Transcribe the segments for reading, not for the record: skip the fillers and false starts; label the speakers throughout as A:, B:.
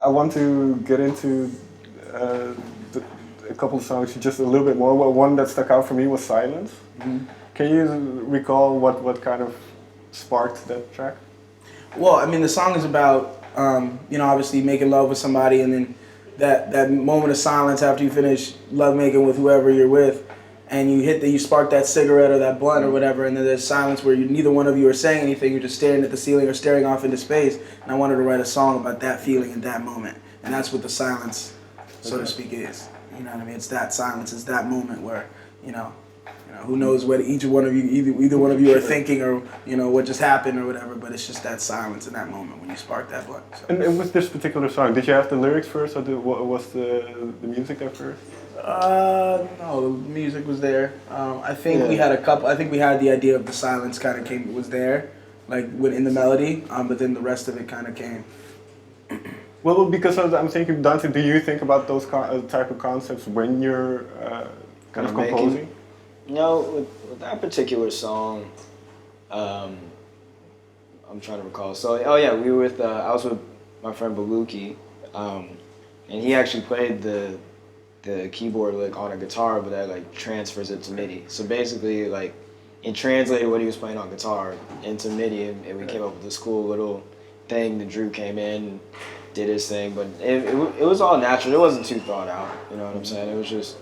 A: I want to get into uh, the, a couple of songs just a little bit more. Well, one that stuck out for me was Silence.
B: Mm-hmm.
A: Can you recall what kind of sparked that track?
B: Well, I mean, the song is about, obviously making love with somebody, and then that moment of silence after you finish lovemaking with whoever you're with, and you spark that cigarette or that blunt or whatever, and then there's silence where neither one of you are saying anything, you're just staring at the ceiling or staring off into space. And I wanted to write a song about that feeling in that moment, and that's what the silence, so to speak, is. You know what I mean? It's that silence, it's that moment where, who knows what either one of you are thinking, or what just happened or whatever. But it's just that silence in that moment when you spark that blunt. So.
A: And with this particular song, did you have the lyrics first, or was the music there first?
B: No, the music was there. I think we had a couple. I think we had the idea of the silence kind of was there, like in the melody. But then the rest of it kind of came.
A: Well, because I'm thinking, Dante, do you think about those type of concepts when you're kind of composing?
C: With that particular song, I'm trying to recall. So, we were with, I was with my friend Baluki, and he actually played the keyboard lick on a guitar, but that like transfers it to MIDI. So basically, like, it translated what he was playing on guitar into MIDI, and we came up with this cool little thing. Then Drew came in, did his thing, but it was all natural. It wasn't too thought out. You know what I'm saying? It was just.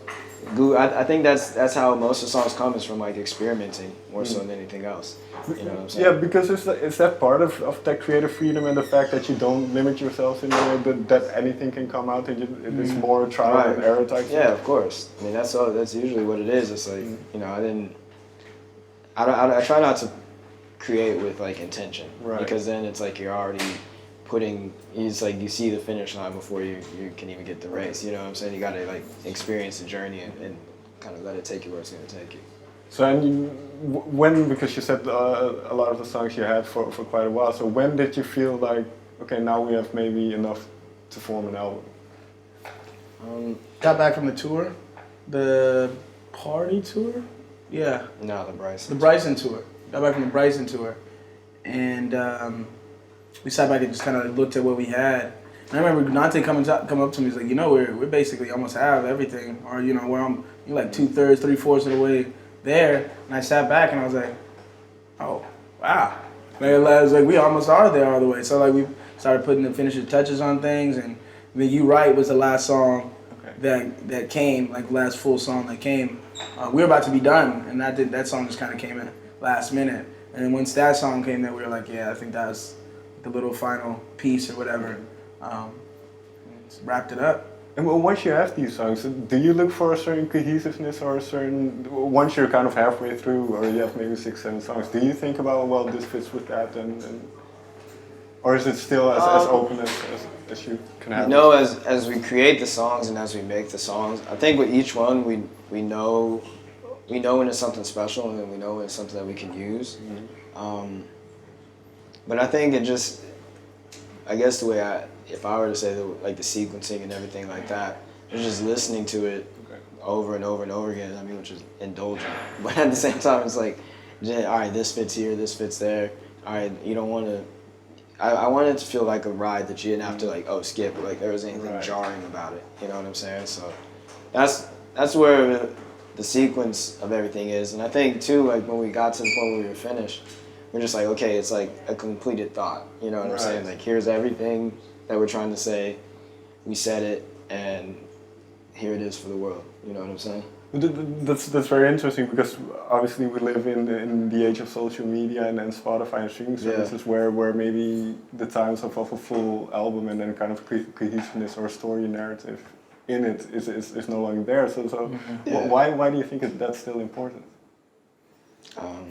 C: I think that's how most of the songs come, is from like experimenting more so than anything else. You know what I'm saying?
A: Yeah, because it's that part of that creative freedom and the fact that you don't limit yourself in a way that anything can come out, and it's more trial and error type.
C: Yeah, of course. I mean, that's usually what it is. It's like I try not to create with like intention, because then it's like you're already it's like you see the finish line before you can even get the race. You know what I'm saying? You gotta like experience the journey and kind of let it take you where it's gonna take you.
A: So because you said a lot of the songs you had for quite a while, so when did you feel like, okay, now we have maybe enough to form an album?
B: Got back from the tour, the party tour? Yeah.
C: No, the Bryson.
B: The Bryson tour. Got back from the Bryson tour, and we sat back and just kind of looked at what we had. And I remember Dante coming up to me, he's like, we're basically almost have everything, or where you're like 2/3, 3/4 of the way there. And I sat back and I was like, oh wow, like, I was like, we almost are there all the way. So like we started putting the finishing touches on things, and then U-Rite was the last song that came, like the last full song that came. We were about to be done, and that song just kind of came in last minute. And then once that song came in, we were like, yeah, I think that was the little final piece or whatever. Wrapped it up.
A: And once you have these songs, do you look for a certain cohesiveness or once you're kind of halfway through, or you have maybe 6, 7 songs, do you think about, well, this fits with that, or is it still as open as you can have?
C: As we create the songs and as we make the songs, I think with each one we know when it's something special, and we know when it's something that we can use. Mm-hmm. But I think I guess the way if I were to say the sequencing and everything like that, it's just listening to it over and over and over again. I mean, which is indulgent, but at the same time, it's like, all right, this fits here, this fits there. All right, you don't want to. I wanted it to feel like a ride that you didn't have to skip, like there was anything jarring about it. You know what I'm saying? So that's where the sequence of everything is, and I think too, like when we got to the point where we were finished, we're just like, okay, it's like a completed thought. You know what I'm saying? Like, here's everything that we're trying to say. We said it, and here it is for the world. You know what I'm saying?
A: That's very interesting, because obviously we live in the age of social media and Spotify and streaming services where maybe the times of a full album and then kind of cohesiveness or story narrative in it is no longer there. So why do you think that's still important?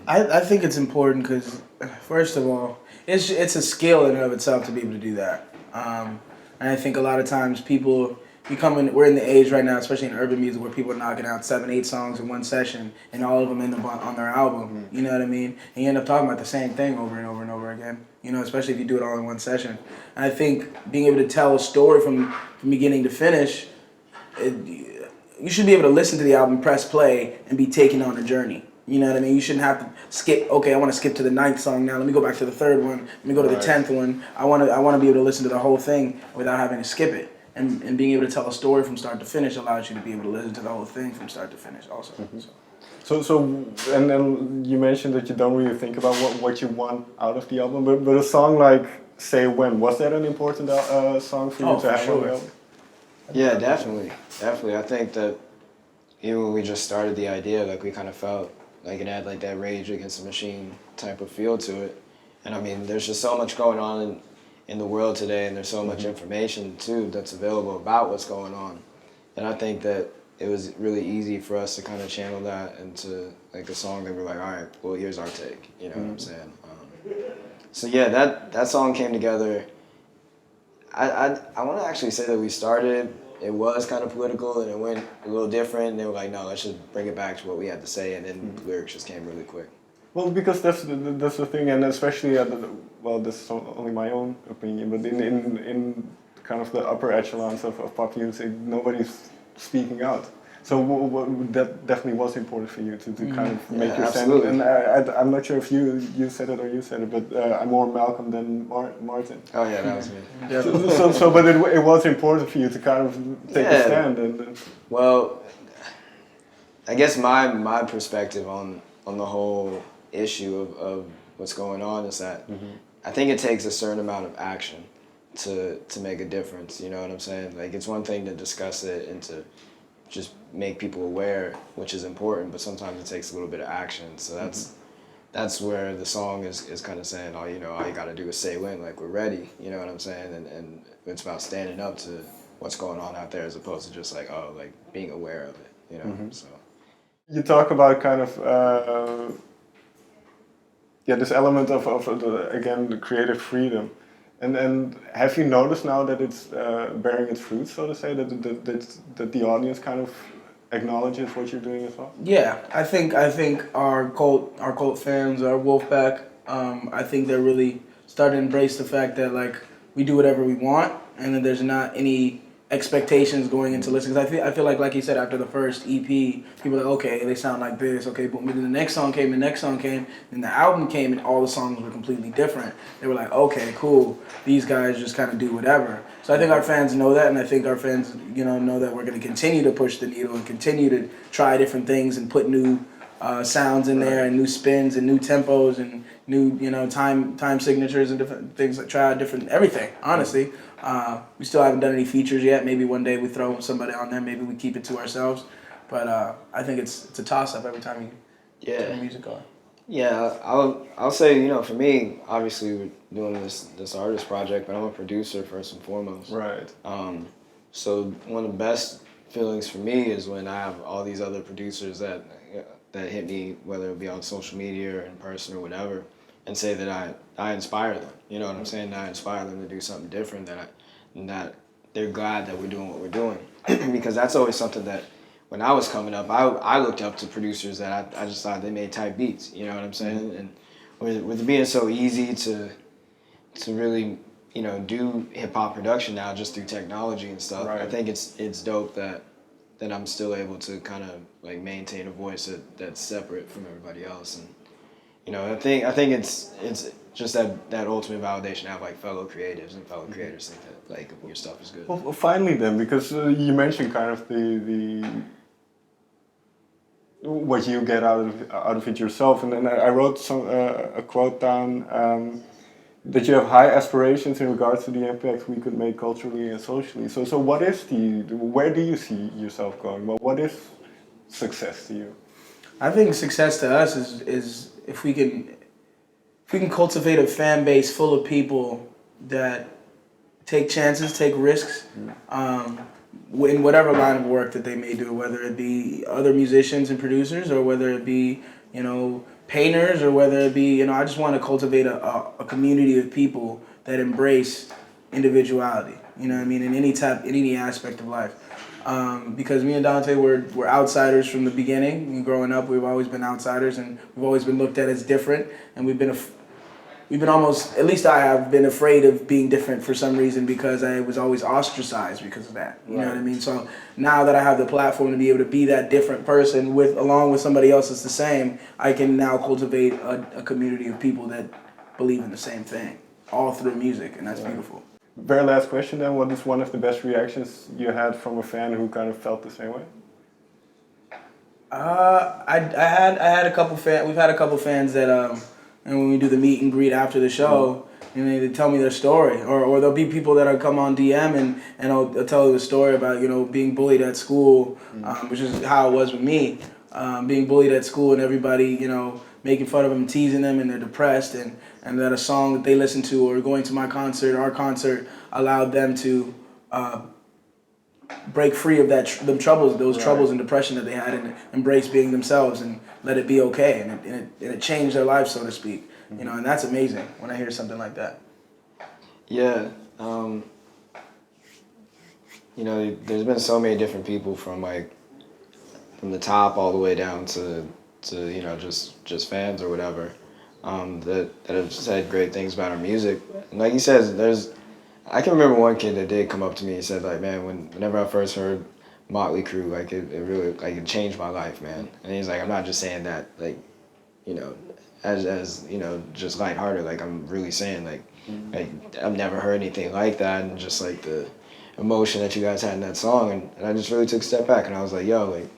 B: I think it's important because, first of all, it's a skill in and of itself to be able to do that. And I think a lot of times we're in the age right now, especially in urban music, where people are knocking out 7, 8 songs in one session, and all of them end up on their album. Mm-hmm. You know what I mean? And you end up talking about the same thing over and over and over again. Especially if you do it all in one session. And I think being able to tell a story from beginning to finish, you should be able to listen to the album, press play, and be taken on a journey. You know what I mean? You shouldn't have to skip. Okay, I want to skip to the 9th song now. Let me go back to the 3rd one. Let me go to the 10th one. I want to be able to listen to the whole thing without having to skip it. And being able to tell a story from start to finish allows you to be able to listen to the whole thing from start to finish also.
A: So and then you mentioned that you don't really think about what you want out of the album, but a song like Say When, was that an important song for you to have on the album?
C: Yeah, definitely. I think that even when we just started the idea, like we kind of felt like it had like that Rage Against the Machine type of feel to it. And I mean, there's just so much going on in the world today, and there's so much information too that's available about what's going on. And I think that it was really easy for us to kind of channel that into like a song that we're like, all right, well, here's our take. You know what I'm saying? So yeah, that song came together. I want to actually say that we started. It was kind of political, and it went a little different. And they were like, no, let's just bring it back to what we had to say, and then the lyrics just came really quick.
A: Well, because that's the thing, and especially well, this is only my own opinion, but in kind of the upper echelons of pop music, nobody's speaking out. So that definitely was important for you to kind of make your stand. And I'm not sure if you said it or you said it, but I'm more Malcolm than Martin.
C: Oh yeah, that was me.
A: But it was important for you to kind of take a stand.
C: Well, I guess my perspective on the whole issue of what's going on is that I think it takes a certain amount of action to make a difference. You know what I'm saying? Like, it's one thing to discuss it and to just make people aware, which is important, but sometimes it takes a little bit of action. So that's where the song is kind of saying, oh, you know, all you got to do is say when, like, we're ready. You know what I'm saying? And it's about standing up to what's going on out there as opposed to just like, oh, like being aware of it. You know? So
A: you talk about kind of this element of the creative freedom. And have you noticed now that it's bearing its fruits, so to say, that the audience kind of acknowledges what you're doing as well?
B: Yeah, I think our cult fans, our Wolfpack, I think they're really starting to embrace the fact that like we do whatever we want, and that there's not any expectations going into listening. Because I feel like you said, after the first EP, people were like, okay, they sound like this, okay, but when the next song came, and the album came, and all the songs were completely different. They were like, okay, cool, these guys just kind of do whatever. So I think our fans know that, and I think our fans, you know that we're going to continue to push the needle and continue to try different things and put new sounds in there and new spins and new tempos and new, you know, time signatures and different things, like try different everything, honestly. We still haven't done any features yet. Maybe one day we throw somebody on there. Maybe we keep it to ourselves. But I think it's a toss-up every time you turn the music on.
C: Yeah, I'll say, you know, for me, obviously we're doing this artist project, but I'm a producer first and foremost.
A: Right.
C: So one of the best feelings for me is when I have all these other producers that hit me, whether it be on social media or in person or whatever, and say that I inspire them. You know what I'm saying? I inspire them to do something different, that they're glad that we're doing what we're doing. Because that's always something that when I was coming up, I looked up to producers that I just thought they made tight beats. You know what I'm saying? And with it being so easy to really, you know, do hip hop production now just through technology and stuff, I think it's dope that I'm still able to kind of like maintain a voice that's separate from everybody else. And you know, I think it's just that ultimate validation to have like fellow creatives and fellow creators think that like your stuff is good.
A: Well, finally then, because you mentioned kind of the what you get out of it yourself, and then I wrote a quote down that you have high aspirations in regards to the impact we could make culturally and socially. So what is where do you see yourself going? Well, what is success to you?
B: I think success to us is if we can cultivate a fan base full of people that take chances, take risks, in whatever line of work that they may do, whether it be other musicians and producers, or whether it be, you know, painters, or whether it be, you know, I just want to cultivate a community of people that embrace individuality, you know what I mean, in any aspect of life. Because me and Dante we're outsiders from the beginning. Growing up, we've always been outsiders, and we've always been looked at as different, and we've we've been almost, at least I have been afraid of being different for some reason because I was always ostracized because of that. You know what I mean? So now that I have the platform to be able to be that different person along with somebody else that's the same, I can now cultivate a community of people that believe in the same thing, all through music, and that's beautiful.
A: Very last question then, what is one of the best reactions you had from a fan who kind of felt the same way?
B: I had a couple we've had a couple fans that and when we do the meet and greet after the show, and they tell me their story, or there'll be people that'll come on DM and they'll tell the story about being bullied at school, which is how it was with me, being bullied at school and everybody making fun of them, teasing them, and they're depressed, and that a song that they listen to or going to my concert, our concert, allowed them to break free of those troubles and depression that they had, and embrace being themselves and let it be okay, and it changed their life, so to speak. And that's amazing when I hear something like that.
C: Yeah, there's been so many different people from the top all the way down to just fans or whatever, that have said great things about our music. And like you said, I can remember one kid that did come up to me and said, like, man, whenever I first heard Motley Crue, like, it really, like, it changed my life, man. And he's like, I'm not just saying that, like, as just lighthearted, like, I'm really saying, like, I've never heard anything like that, and just, like, the emotion that you guys had in that song, and I just really took a step back, and I was like, yo, like,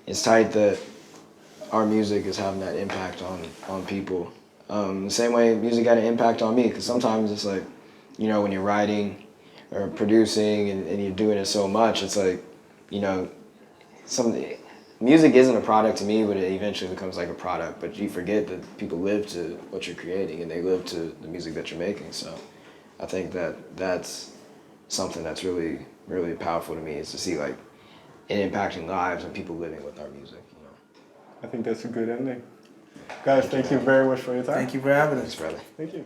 C: it's tight that our music is having that impact on people. The same way music had an impact on me, because sometimes it's like, when you're writing or producing and you're doing it so much, it's like, music isn't a product to me, but it eventually becomes like a product. But you forget that people live to what you're creating, and they live to the music that you're making. So I think that's something that's really, really powerful to me, is to see like it impacting lives and people living with our music.
A: I think that's a good ending. Guys, thank you very much for your time.
B: Thank you for having us.
C: Thanks, brother.
A: Thank you.